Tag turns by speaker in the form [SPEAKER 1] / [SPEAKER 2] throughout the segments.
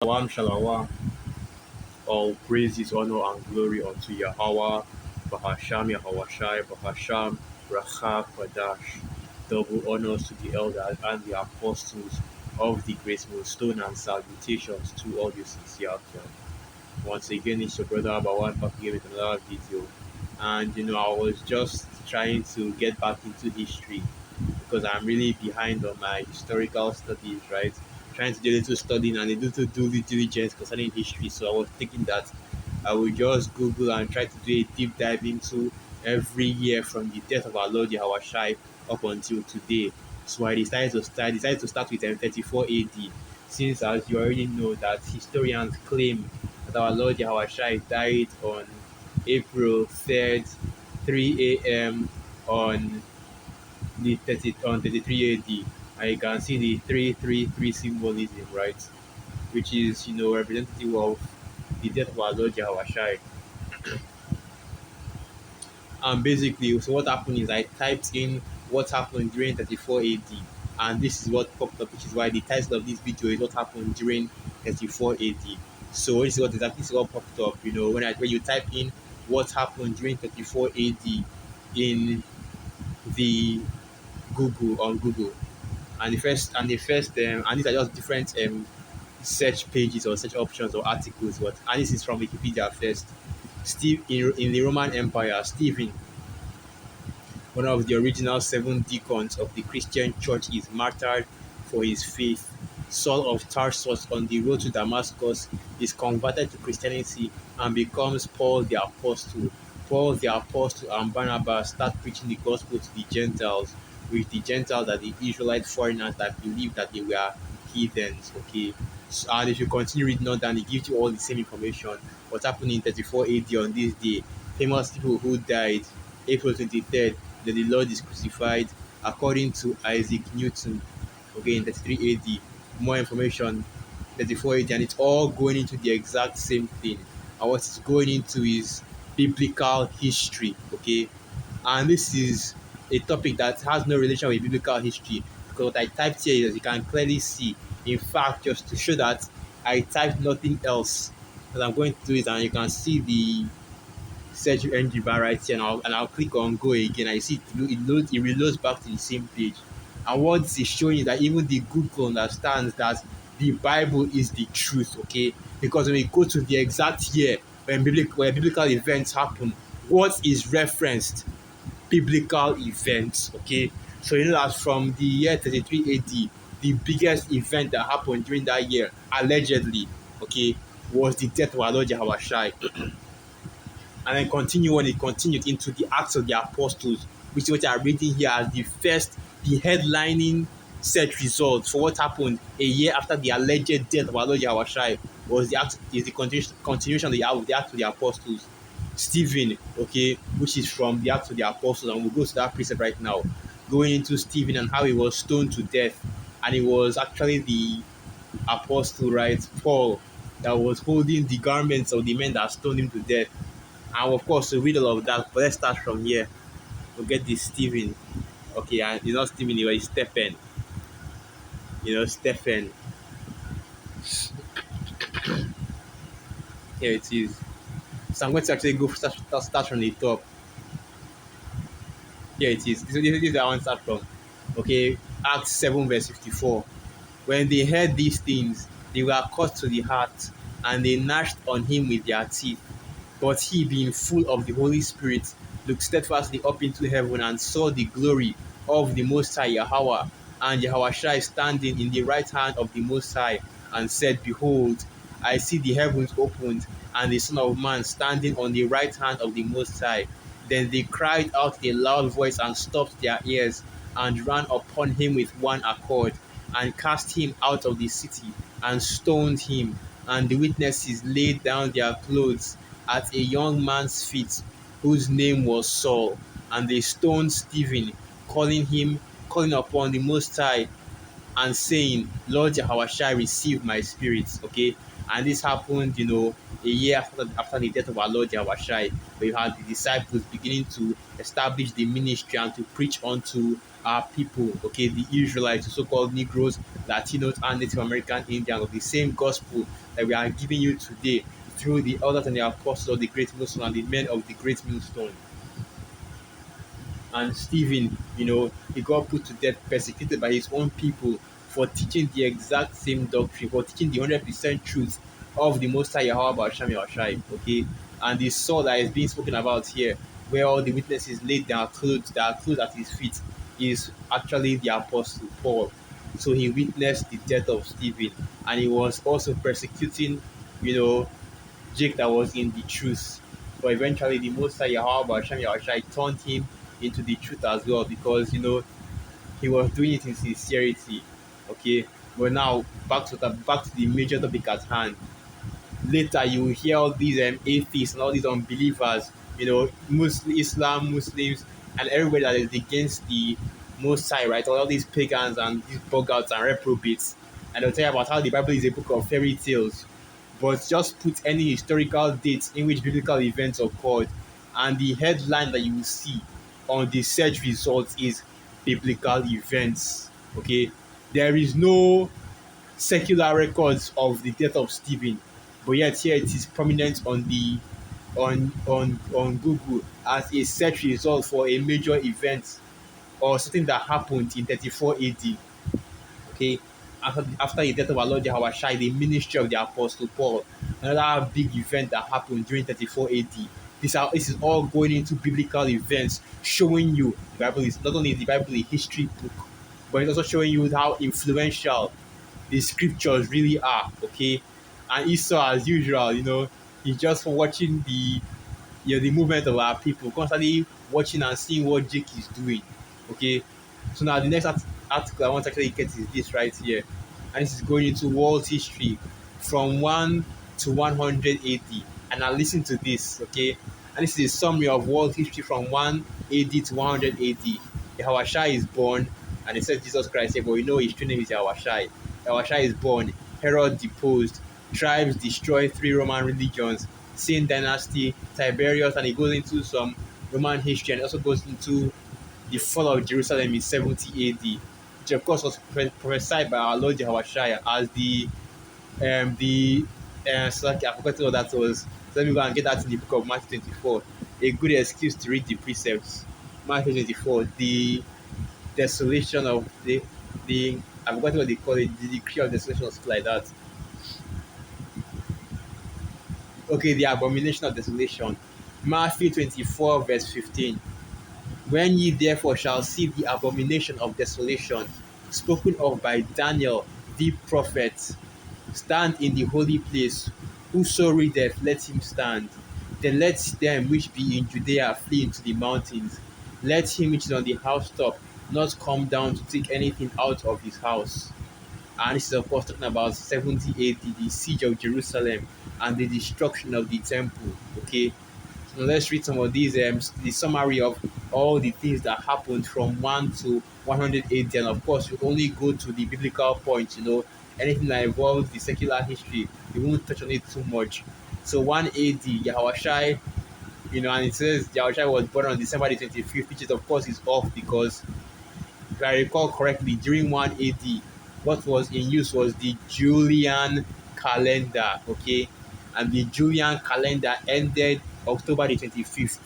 [SPEAKER 1] Shalom, shalom. All praises, honor, and glory unto Yahweh, Bahasham, Yahawashai, Bahasham, Racha, Kodash. Double honors to the elders and the apostles of the Grace Millstone, and salutations to all you sincere out there. Once again, it's your brother Abawan back again with another video. And I was just trying to get back into history because I'm really behind on my historical studies, right? Trying to do a little studying and a little due diligence concerning history. So I was thinking that I would just Google and try to do a deep dive into every year from the death of our Lord Yahushua up until today. So I decided to start with 34 AD, since as you already know that historians claim that our Lord Yahushua died on April 3rd, 3 a.m. on the 33 AD, and you can see the 333 symbolism, right? Which is representative of the death of our Lord Yahushua. And basically, so what happened is I typed in what happened during 34 AD, and this is what popped up, which is why the title of this video is what happened during 34 AD. So this is what popped up. When you type in what happened during 34 AD in the Google, and and these are just different search pages or search options or articles. And this is from Wikipedia first. In the Roman Empire, Stephen, one of the original 7 deacons of the Christian church, is martyred for his faith. Saul of Tarsus, on the road to Damascus, is converted to Christianity and becomes Paul the Apostle. Paul the Apostle and Barnabas start preaching the gospel to the Gentiles, which the Gentiles are the Israelite foreigners that believe that they were heathens. Okay, and if you continue reading on, then it gives you all the same information. What happened in 34 AD on this day? Famous people who died. April 23rd, that the Lord is crucified, according to Isaac Newton. Okay, in 33 AD. More information, 34 AD, and it's all going into the exact same thing. And what it's going into is biblical history. Okay, and this is a topic that has no relation with biblical history, because what I typed here, as you can clearly see, in fact, just to show that I typed nothing else, that I'm going to do it, and you can see the search engine bar right here, and I'll click on go again. I see it reloads back to the same page. And what this is showing is that even the Google understands that the Bible is the truth, okay? Because when we go to the exact year when biblical events happen, what is referenced? Biblical events, okay? So that from the year 33 AD, the biggest event that happened during that year, allegedly, okay, was the death of our Lord Yahushua. And then it continued into the Acts of the Apostles, which is what I'm reading here as the headlining search results for what happened a year after the alleged death of our Lord Yahushua. Is the continuation of the Acts of the Apostles. Stephen, okay, which is from the Acts of the Apostles, and we'll go to that precept right now, going into Stephen and how he was stoned to death, and it was actually the apostle, right, Paul, that was holding the garments of the men that stoned him to death. And of course, we'll read all of that, but let's start from here. We'll get this Stephen. Okay, and it's not Stephen, it's Stephen. Stephen. Here it is. So I'm going to actually start from the top. Here it is. This is where I want to start from. Okay, Acts 7 verse 54. When they heard these things, they were cut to the heart, and they gnashed on him with their teeth. But he, being full of the Holy Spirit, looked steadfastly up into heaven and saw the glory of the Most High Yahweh, and Yahushua standing in the right hand of the Most High, and said, Behold, I see the heavens opened, and the Son of Man standing on the right hand of the Most High. Then they cried out with a loud voice and stopped their ears, and ran upon him with one accord, and cast him out of the city, and stoned him. And the witnesses laid down their clothes at a young man's feet, whose name was Saul. And they stoned Stephen, calling upon the Most High, and saying, Lord Yahushua, receive my spirit. Okay, and this happened, a year after the death of our Lord Yahushua, where you had the disciples beginning to establish the ministry and to preach unto our people, okay, the Israelites, so-called Negroes, Latinos, and Native American Indians, of the same gospel that we are giving you today through the elders and the apostles of the great millstone and the men of the great millstone. And Stephen, he got put to death, persecuted by his own people for teaching the exact same doctrine, for teaching the 100% truth of the Most High Yahweh Hashem Yahushai, okay? And the Saul that is being spoken about here, where all the witnesses laid their clothes at his feet, is actually the Apostle Paul. So he witnessed the death of Stephen, and he was also persecuting, you know, Jake that was in the truth. But eventually, the Most High Yahweh Hashem Yahushai turned him into the truth as well, because he was doing it in sincerity. Okay, but now back to the major topic at hand. Later, you will hear all these atheists and all these unbelievers, Islam, Muslims, and everybody that is against the Most High, right? All these pagans and these bogouts and reprobates, and they'll tell you about how the Bible is a book of fairy tales. But just put any historical dates in which biblical events occurred, and the headline that you will see on the search results is biblical events. Okay, there is no secular records of the death of Stephen, but yet here it is prominent on the on Google as a search result for a major event or something that happened in 34 AD. Okay, after the death of our Lord Yahushua, the ministry of the Apostle Paul, another big event that happened during 34 AD. This is all going into biblical events, showing you the Bible is not only the Bible a history book, but it's also showing you how influential the scriptures really are. Okay, and Esau, as usual, he's just watching the movement of our people, constantly watching and seeing what Jake is doing. Okay, so now the next article I want to actually get is this right here, and this is going into world history from 1 to 100 AD. And now listen to this, okay? And this is a summary of world history from 1 AD to 100 AD. Yahushua is born, and it says Jesus Christ here, but his true name is Yahushua. Yahushua is born, Herod deposed, tribes destroy 3 Roman religions, Sin dynasty, Tiberius, and it goes into some Roman history, and it also goes into the fall of Jerusalem in 70 AD, which of course was prophesied by our Lord Yahushua as sorry, I forgot what that was. So let me go and get that in the book of Matthew 24. A good excuse to read the precepts. Matthew 24, the desolation of the I forgot what they call it, the decree of desolation or something like that. Okay, the abomination of desolation. Matthew 24, verse 15. When ye therefore shall see the abomination of desolation, spoken of by Daniel the prophet, stand in the holy place, whoso readeth, let him stand. Then let them which be in Judea flee into the mountains. Let him which is on the housetop not come down to take anything out of his house. And this is of course talking about 70 AD, the siege of Jerusalem and the destruction of the temple. Okay, so let's read some of these, the summary of all the things that happened from 1 to 100 AD. And of course, you only go to the biblical points, anything that involves the secular history, you won't touch on it too much. So 1 AD, Yahushua, and it says Yahushua was born on December the 25th, which is of course is off because if I recall correctly, during 1 AD, what was in use was the Julian calendar, okay? And the Julian calendar ended October the 25th.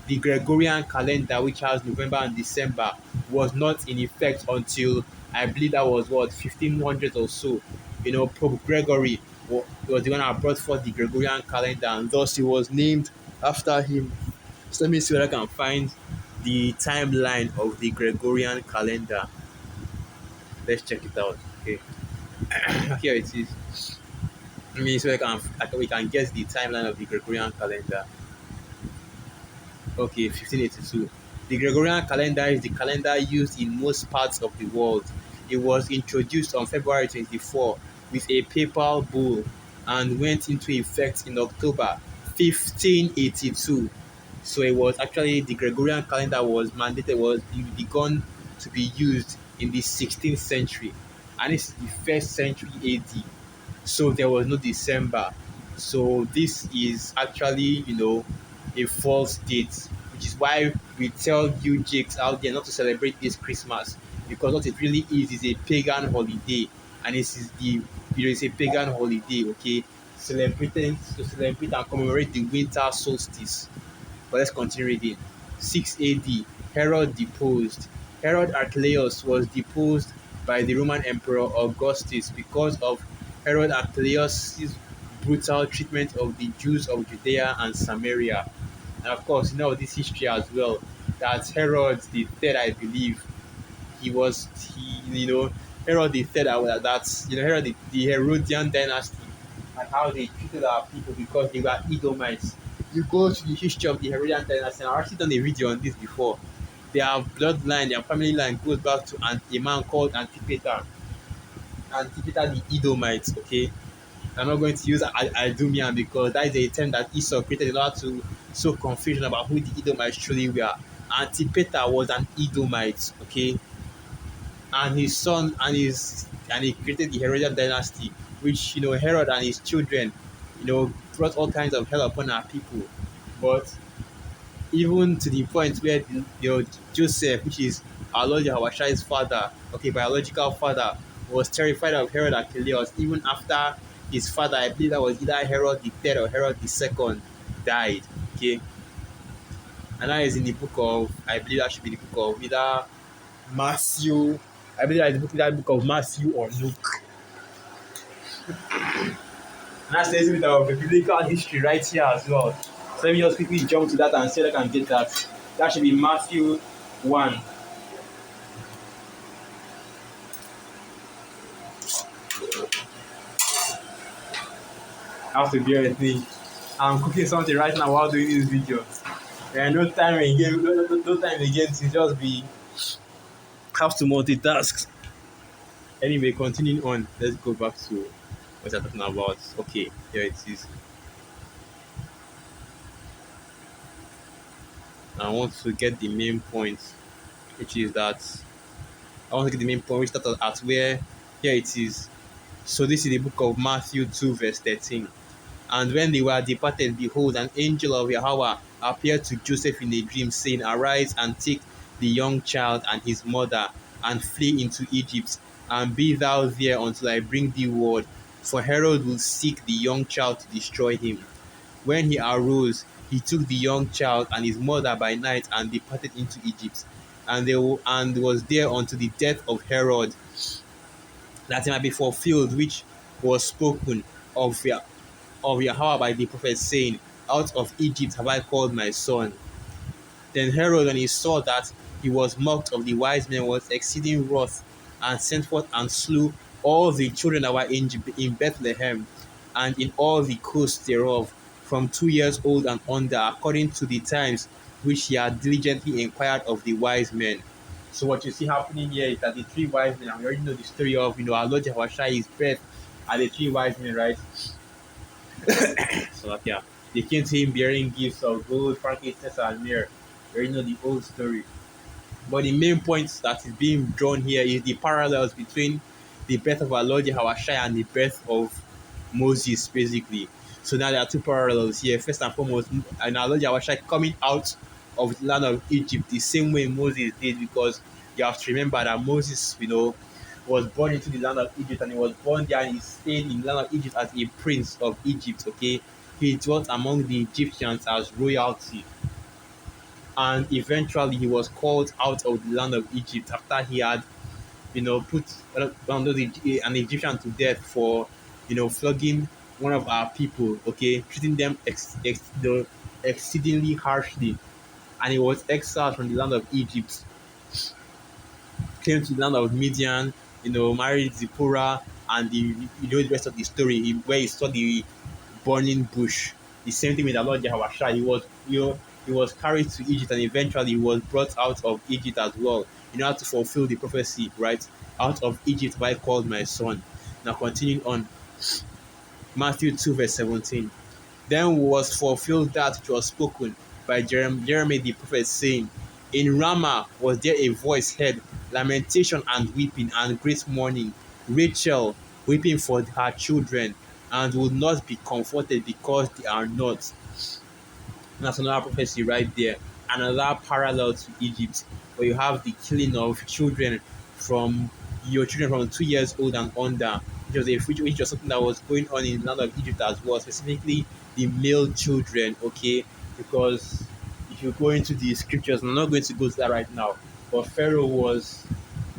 [SPEAKER 1] The Gregorian calendar, which has November and December, was not in effect until I believe that was 1500 or so. Pope Gregory was the one that brought forth the Gregorian calendar, and thus it was named after him. So let me see what I can find the timeline of the Gregorian calendar. Let's check it out. Okay, here it is. Let me see if we can guess the timeline of the Gregorian calendar. Okay, 1582. The Gregorian calendar is the calendar used in most parts of the world. It was introduced on February 24 with a papal bull and went into effect in October 1582. So it was actually the Gregorian calendar was begun to be used in the 16th century, and it's the first century AD. So there was no December. So this is actually a false date, which which is why we tell you Jakes out there not to celebrate this Christmas, because what it really is a pagan holiday, and it is it's a pagan holiday, okay, celebrating to celebrate and commemorate the winter solstice. But let's continue reading. 6 AD, Herod deposed. Herod Archelaus was deposed by the Roman Emperor Augustus because of Herod Archelaus' brutal treatment of the Jews of Judea and Samaria. And of course, you know this history as well. That Herod the third, I believe, Herod the third, Herod the Herodian dynasty, and how they treated our people because they were Edomites. You go to the history of the Herodian dynasty, and I've actually done a video on this before. Their bloodline, their family line goes back to a man called Antipater. Antipater the Edomites, okay? I'm not going to use Idumean because that is a term that Esau created in order to sow confusion about who the Edomites truly were. Antipater was an Edomite, okay? And his son and he created the Herodian dynasty, which Herod and his children, brought all kinds of hell upon our people. But even to the point where Joseph, which is our Lord Yahushai's father, okay, biological father, was terrified of Herod Archelaus even after his father, I believe that was either Herod the third or Herod the second, died. Okay. And that is in the book of, I believe that should be the book of either Matthew. I believe that is the book of Matthew or Luke. And that's a little bit of biblical history right here as well. So let me just quickly jump to that and see if I can get that. That should be Matthew 1. I have to bear with me. I'm cooking something right now while doing this video. And no time again to just be have to multitask. Anyway, continuing on, let's go back to what I'm talking about. Okay, here it is. I want to get the main point, which is that I want to get the main point, which started at where here it is. So this is the book of Matthew 2, verse 13. And when they were departed, behold, an angel of Yahweh appeared to Joseph in a dream, saying, Arise and take the young child and his mother, and flee into Egypt, and be thou there until I bring thee word. For Herod will seek the young child to destroy him. When he arose, he took the young child and his mother by night and departed into Egypt, and was there until the death of Herod, that it might be fulfilled which was spoken of Yahweh by the prophet, saying, Out of Egypt have I called my son. Then Herod, when he saw that he was mocked of the wise men, was exceeding wroth, and sent forth and slew all the children that were in Bethlehem, and in all the coasts thereof, from 2 years old and under, according to the times which he had diligently inquired of the wise men. So what you see happening here is that the three wise men, and we already know the story of our Lord Jehoshua, his birth, are the three wise men, right? So that, yeah, they came to him bearing gifts of gold, frankincense, and myrrh. You already know the old story. But the main point that is being drawn here is the parallels between the birth of our Lord Yahushua and the birth of Moses, basically. So now there are two parallels here. First and foremost, and our Lord Yahushua coming out of the land of Egypt the same way Moses did, because you have to remember that Moses, was born into the land of Egypt, and he was born there and he stayed in the land of Egypt as a prince of Egypt, okay? He dwelt among the Egyptians as royalty. And eventually he was called out of the land of Egypt after he had, put an Egyptian to death for, flogging one of our people, okay, treating them exceedingly harshly. And he was exiled from the land of Egypt, came to the land of Midian, married Zipporah, and the rest of the story, where he saw the burning bush. The same thing with the Lord Yahushua. He was carried to Egypt, and eventually he was brought out of Egypt as well, in order to fulfill the prophecy, right? Out of Egypt have I called my son. Now continuing on, Matthew 2, verse 17. Then was fulfilled that which was spoken by Jeremiah the prophet, saying, In Ramah was there a voice heard, lamentation and weeping and great mourning, Rachel weeping for her children, and would not be comforted because they are not. That's another prophecy right there. another parallel to Egypt, where you have the killing of children from your children from 2 years old and under, which was something that was going on in the land of Egypt as well, specifically the male children. Okay, because if you go into the scriptures, I'm not going to go to that right now, but Pharaoh was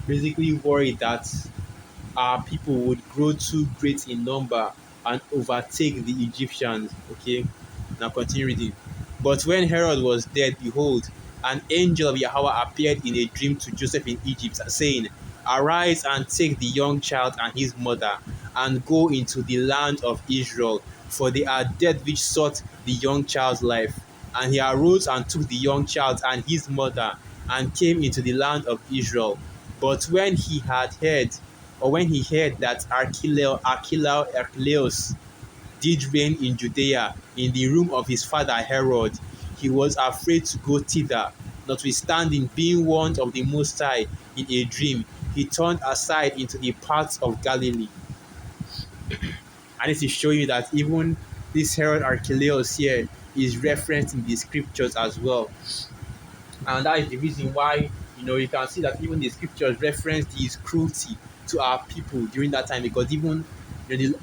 [SPEAKER 1] basically worried that our people would grow too great in number and overtake the Egyptians. Okay, now continue reading. But when Herod was dead, behold, an angel of Yahweh appeared in a dream to Joseph in Egypt, saying, Arise and take the young child and his mother, and go into the land of Israel, for they are dead which sought the young child's life. And he arose and took the young child and his mother, and came into the land of Israel. But when he heard that Archelaus did reign in Judea in the room of his father Herod, he was afraid to go thither. Notwithstanding, being warned of the Most High in a dream, he turned aside into the parts of Galilee. And this is showing you that even this Herod Archelaus here is referenced in the scriptures as well. And that is the reason why, you can see that even the scriptures reference his cruelty to our people during that time, because even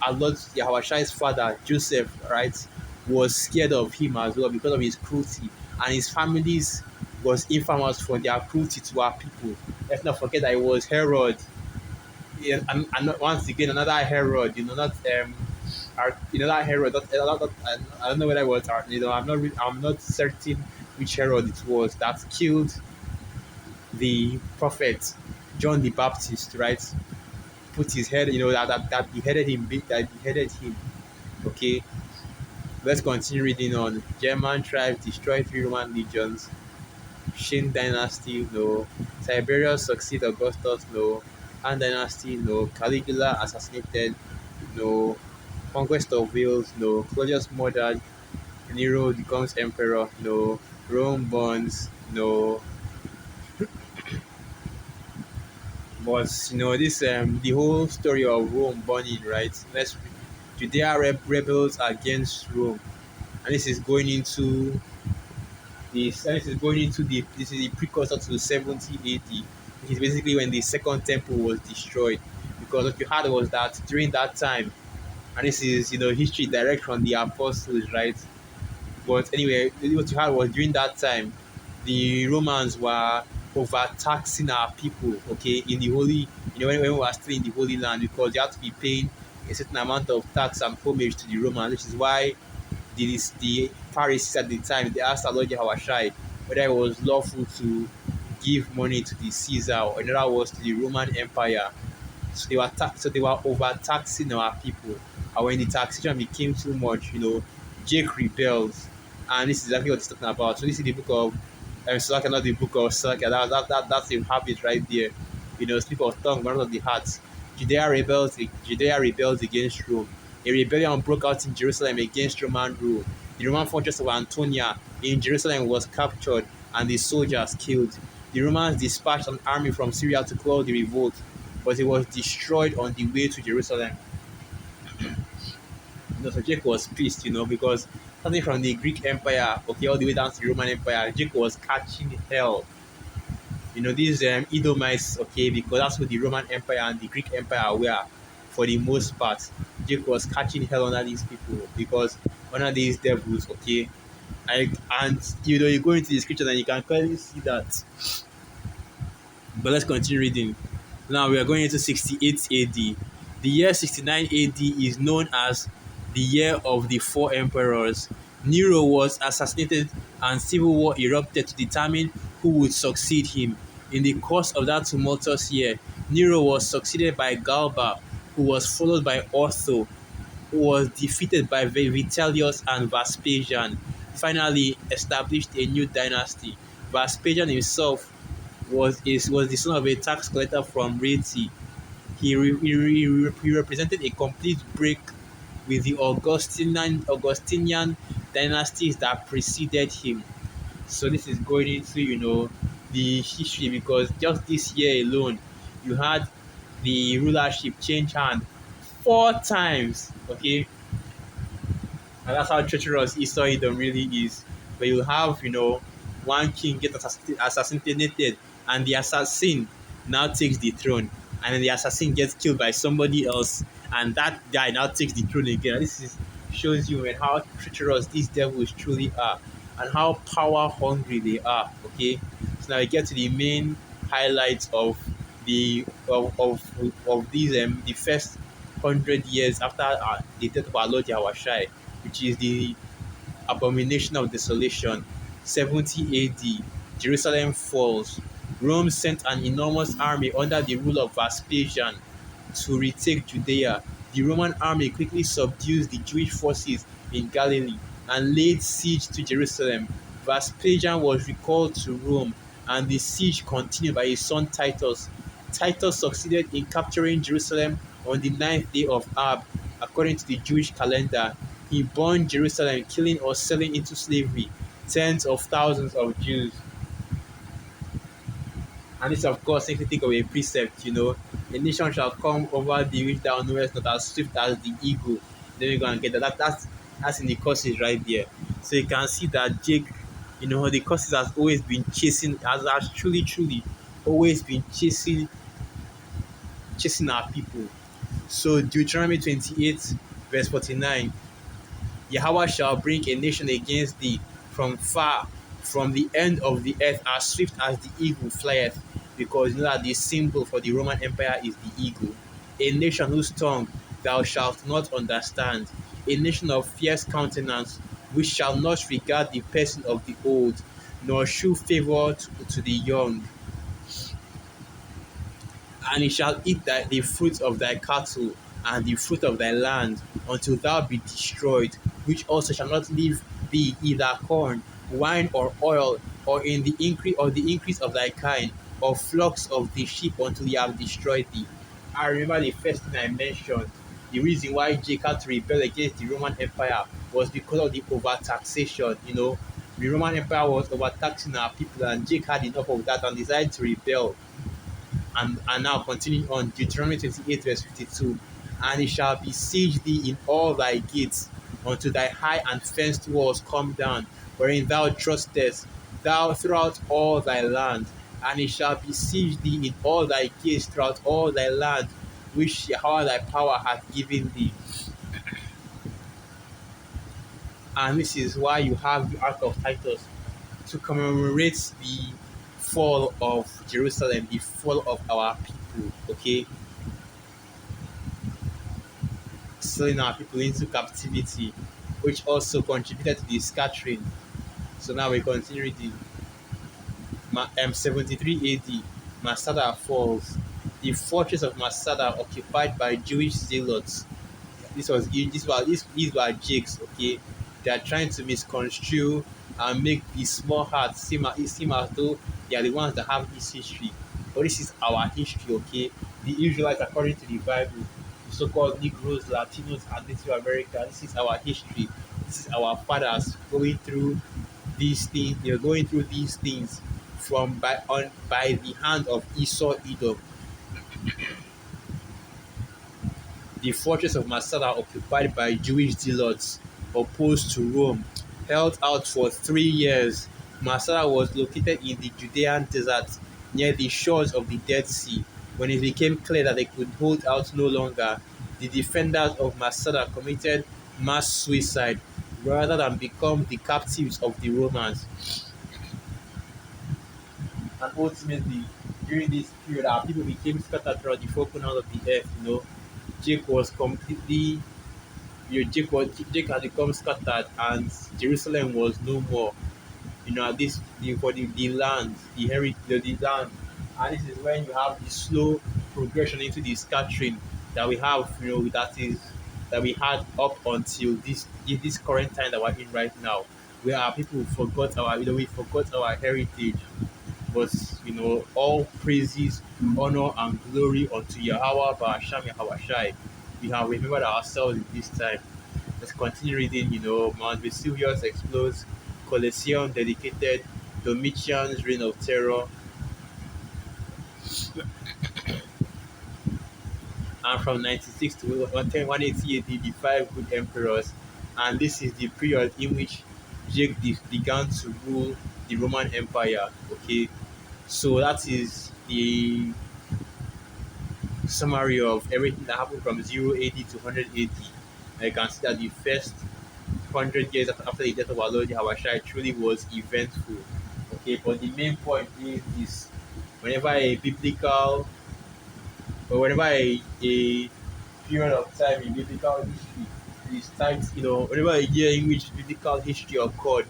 [SPEAKER 1] our Lord Yahushai's father Joseph, right, was scared of him as well because of his cruelty, and his families was infamous for their cruelty to our people. Let's not forget that it was Herod, yeah, and once again another Herod, not that Herod. I don't know whether it was, I'm not certain which Herod it was that killed the prophet John the Baptist, right? Put his head, that beheaded him, Okay, let's continue reading on. German tribes destroyed 3 Roman legions. Shin dynasty, no. Tiberius succeed Augustus, no. Han dynasty, no. Caligula assassinated, no. Conquest of Wales, no. Claudius murdered. Nero becomes emperor, no. Rome burns, no. But this the whole story of Rome burning, right? Judea rebels against Rome, and this is going into this is the precursor to 70 AD, which is basically when the second temple was destroyed. Because what you had was that during that time, and this is history direct from the apostles, right? But anyway, what you had was during that time, the Romans were overtaxing our people, okay, in the holy, when we were still in the Holy Land, because they had to be paying a certain amount of tax and homage to the Romans, which is why the Pharisees at the time, they asked our Lord Yahushai whether it was lawful to give money to the Caesar, or in other words, to the Roman Empire. So they were overtaxing our people. And when the taxation became too much, Jake rebelled. And this is exactly what he's talking about. So this is the book of Slack, not the book of Slack. That's a habit right there. Slip of tongue, one of the hearts. Judea rebels against Rome. A rebellion broke out in Jerusalem against Roman rule. The Roman fortress of Antonia in Jerusalem was captured and the soldiers killed. The Romans dispatched an army from Syria to quell the revolt, but it was destroyed on the way to Jerusalem. So Jake was pissed, because starting from the Greek Empire, okay, all the way down to the Roman Empire, Jake was catching hell. These Edomites, okay, because that's what the Roman Empire and the Greek Empire were for the most part. Jake was catching hell under these people because under these devils, okay. And you go into the scriptures and you can clearly see that. But let's continue reading. Now we are going into 68 AD. The year 69 AD is known as the year of the four emperors. Nero was assassinated and civil war erupted to determine who would succeed him. In the course of that tumultuous year, Nero was succeeded by Galba, who was followed by Otho, who was defeated by Vitellius and Vespasian. Finally established a new dynasty. Vespasian himself was the son of a tax collector from Reti. He represented a complete break with the Augustinian dynasties that preceded him. So this is going into the history, because just this year alone, you had the rulership change hand 4 times. Okay, and that's how treacherous Esau really is. But you have one king gets assassinated, and the assassin now takes the throne, and then the assassin gets killed by somebody else, and that guy now takes the throne again. And this is shows you, man, how treacherous these devils truly are, and how power hungry they are. Okay, so now we get to the main highlights of these the first 100 years after the death of our Lord Yahushua, which is the abomination of desolation. 70 AD, Jerusalem falls. Rome sent an enormous army under the rule of Vespasian to retake Judea. The Roman army quickly subdues the Jewish forces in Galilee and laid siege to Jerusalem. Vespasian was recalled to Rome, and the siege continued by his son Titus. Titus succeeded in capturing Jerusalem on the ninth day of Ab, according to the Jewish calendar. He burned Jerusalem, killing or selling into slavery tens of thousands of Jews. And this, of course, makes me think of a precept, a nation shall come over thee which thou knowest not, as swift as the eagle. Then we go and get that. That's in the courses right there. So you can see that Jake, the courses has always been has truly, truly always been chasing our people. So Deuteronomy 28, verse 49, Yahweh shall bring a nation against thee from far, from the end of the earth, as swift as the eagle flieth, because you know that the symbol for the Roman Empire is the eagle. A nation whose tongue thou shalt not understand, a nation of fierce countenance, which shall not regard the person of the old, nor shew favour to the young. And it shall eat the fruit of thy cattle and the fruit of thy land until thou be destroyed, which also shall not leave thee either corn, wine, or oil, or in the increase of thy kind, or flocks of the sheep until he have destroyed thee. I remember the first thing I mentioned. The reason why Jake had to rebel against the Roman Empire was because of the overtaxation. The Roman Empire was overtaxing our people, and Jake had enough of that and decided to rebel. And now continuing on, Deuteronomy 28, verse 52. And it shall besiege thee in all thy gates, until thy high and fenced walls come down, wherein thou trustest, thou throughout all thy land. And it shall besiege thee in all thy gates throughout all thy land, which Yahweh thy power hath given thee. And this is why you have the Ark of Titus, to commemorate the fall of Jerusalem, the fall of our people, okay? Selling our people into captivity, which also contributed to the scattering. So now we continue reading. 73 AD, Masada falls. The fortress of Masada, occupied by Jewish zealots. These were Jakes, okay? They are trying to misconstrue and make the small hearts seem as though they are the ones that have this history. But this is our history, okay? The Israelites, according to the Bible, the so-called Negroes, Latinos, and Native America, this is our history. This is our fathers going through these things. They're going through these things by the hand of Esau Edom. The fortress of Masada, occupied by Jewish zealots opposed to Rome, held out for 3 years. Masada was located in the Judean desert near the shores of the Dead Sea. When it became clear that they could hold out no longer, the defenders of Masada committed mass suicide rather than become the captives of the Romans. And ultimately, during this period, our people became scattered throughout the four corners of the earth. Jake was completely, Jake had become scattered, and Jerusalem was no more. At this for the land, the land, and this is when you have the slow progression into the scattering that we have. That we had up until this current time that we're in right now, where our people forgot we forgot our heritage. But all praises, honor, and glory unto Yahweh Ba'asham Yahweh. We have remembered ourselves in this time. Let's continue reading. Mount Vesuvius explodes, Colosseum dedicated, Domitian's reign of terror, and from 96 to 180 AD, the five good emperors. And this is the period in which began to rule the Roman Empire. Okay, so that is the summary of everything that happened from 0 AD to 100 AD. And you can see that the first 100 years after the death of our Lord Yahushua truly was eventful. Okay, but the main point is this: whenever a biblical or whenever a period of time in biblical history is typed, whenever a year in which biblical history occurred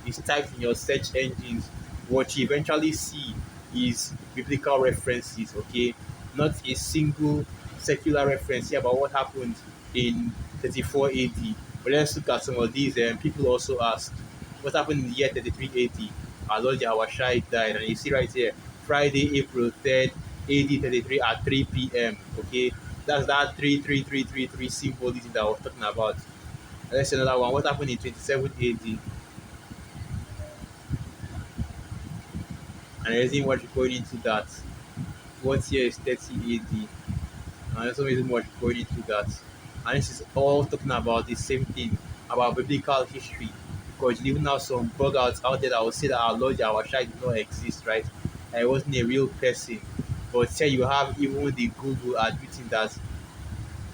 [SPEAKER 1] is typed in your search engines, what you eventually see is biblical references, okay? Not a single secular reference here about what happened in 34 AD. But let's look at some of these. People also ask, what happened in the year 33 AD? Our Lord Yahushua died. And you see right here, Friday, April 3rd, AD 33 at 3 p.m. Okay, that's that 33333 symbolism that I was talking about. Let's see another one. What happened in 27 AD? And the reason why we're going into that. What year is 30 AD? And there's no reason why we're going into that. And this is all talking about the same thing, about biblical history. Because you even have some bug-outs out there that will say that our Lord Yahushua did not exist, right? And it wasn't a real person. But here you have even the Google admitting that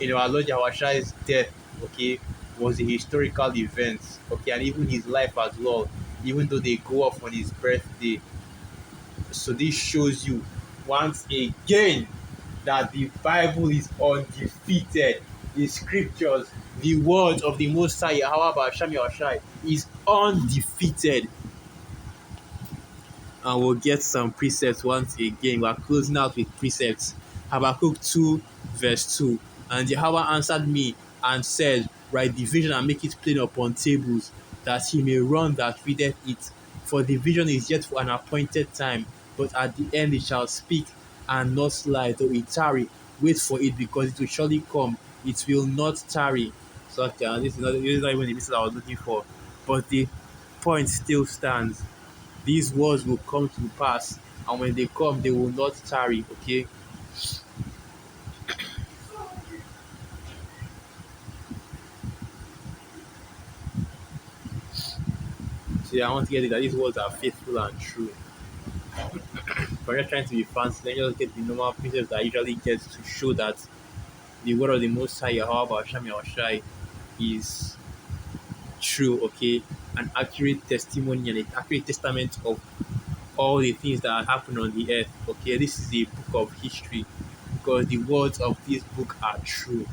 [SPEAKER 1] our Lord Yahushua's death, okay, was a historical event, okay, and even his life as well, even though they go off on his birthday. So this shows you once again that the Bible is undefeated. The scriptures, the word of the Most High Yahweh Basham Yahushai is undefeated. And we'll get some precepts once again. We're closing out with precepts. Habakkuk 2, verse 2. And Yahweh answered me and said, write the vision and make it plain upon tables, that he may run that readeth it. For the vision is yet for an appointed time, but at the end it shall speak and not lie, though it tarry. Wait for it, because it will surely come. It will not tarry. So okay, this is not even the message I was looking for. But the point still stands. These words will come to pass, and when they come, they will not tarry. Okay. So yeah, I want to get it that these words are faithful and true. We're not trying to be fancy. Let's just get the normal precepts that I usually get to show that the word of the Most High Yahweh Hashem Yahushai is true. Okay, an accurate testimony and an accurate testament of all the things that happen on the earth. Okay, this is a book of history because the words of this book are true.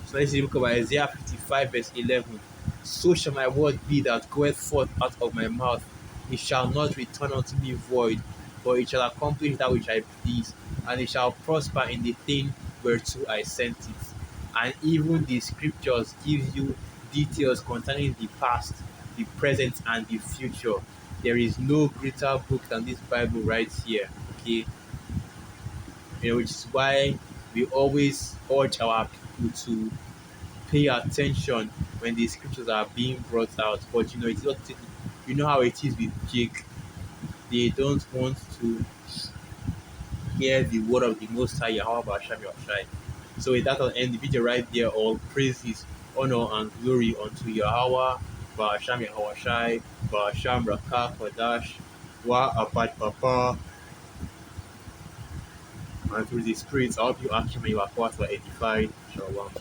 [SPEAKER 1] So let's see the book of Isaiah 55, verse 11. So shall my word be that goeth forth out of my mouth. It shall not return unto me void, but it shall accomplish that which I please, and it shall prosper in the thing whereto I sent it. And even the scriptures gives you details concerning the past, the present, and the future. There is no greater book than this Bible right here. Okay, which is why we always urge our people to pay attention when the scriptures are being brought out. But it's not. You know how it is with Jake. They don't want to hear the word of the Most High Yahweh Basham Yahushai. So with that, I'll end the video right there. All praises, honor, and glory unto Yahweh Basham Yahushai, Basham Rakah Kodash, Wa Abad Papa, and through the spirits, I hope you actually you are quite edified. Shalom.